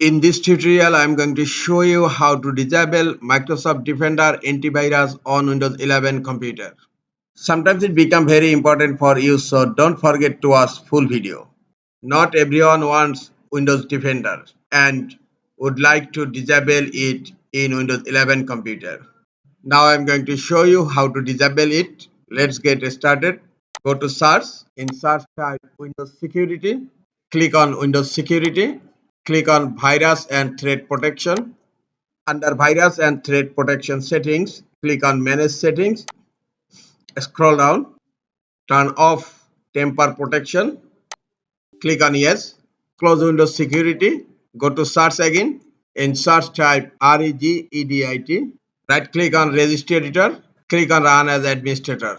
In this tutorial, I am going to show you how to disable Microsoft Defender antivirus on Windows 11 computer. Sometimes it becomes very important for you, so don't forget to watch full video. Not everyone wants Windows Defender and would like to disable it in Windows 11 computer. Now I am going to show you how to disable it. Let's get started. Go to search. In search type Windows Security. Click on Windows Security. Click on Virus and Threat Protection. Under Virus and Threat Protection settings, click on Manage Settings. Scroll down. Turn off Tamper Protection. Click on Yes. Close Windows Security. Go to Search again. In search type RHCEDIT. Right click on Registry Editor. Click on Run as Administrator.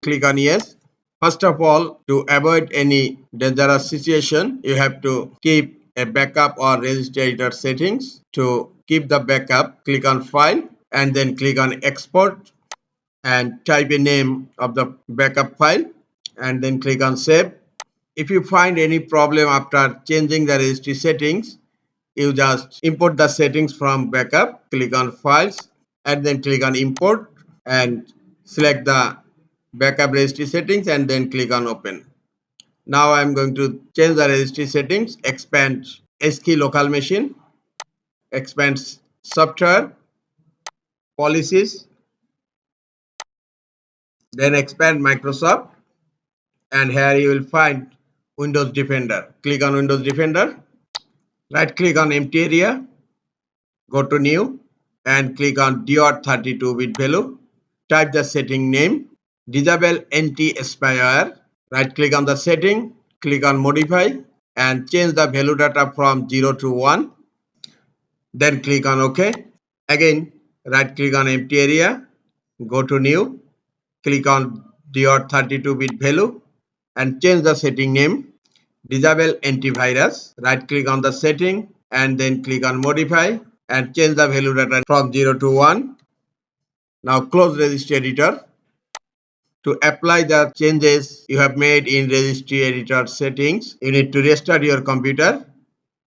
Click on Yes. First of all, to avoid any dangerous situation, you have to keep a backup or registry editor settings. To keep the backup, click on File and then click on Export and type a name of the backup file and then click on Save. If you find any problem after changing the registry settings, you just import the settings from backup. Click on Files and then click on Import and select the backup registry settings and then click on Open. Now I am going to change the registry settings. Expand SKey local machine, expand software, policies, then expand Microsoft, and here you will find Windows Defender. Click on Windows Defender, right click on empty area, go to New and click on DOT 32-bit value. Type the setting name, disable anti-spyware. Right click on the setting, click on modify and change the value data from 0 to 1. Then click on OK. Again, right click on empty area, go to New, click on DOT 32-bit value and change the setting name, disable antivirus. Right click on the setting and then click on modify and change the value data from 0 to 1. Now close registry editor. To apply the changes you have made in registry editor settings, you need to restart your computer.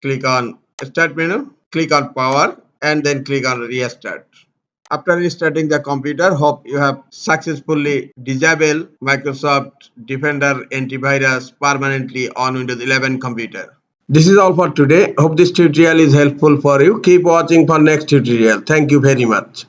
Click on Start menu, click on Power and then click on Restart. After restarting the computer, hope you have successfully disabled Microsoft Defender antivirus permanently on Windows 11 computer. This is all for today. Hope this tutorial is helpful for you. Keep watching for next tutorial. Thank you very much.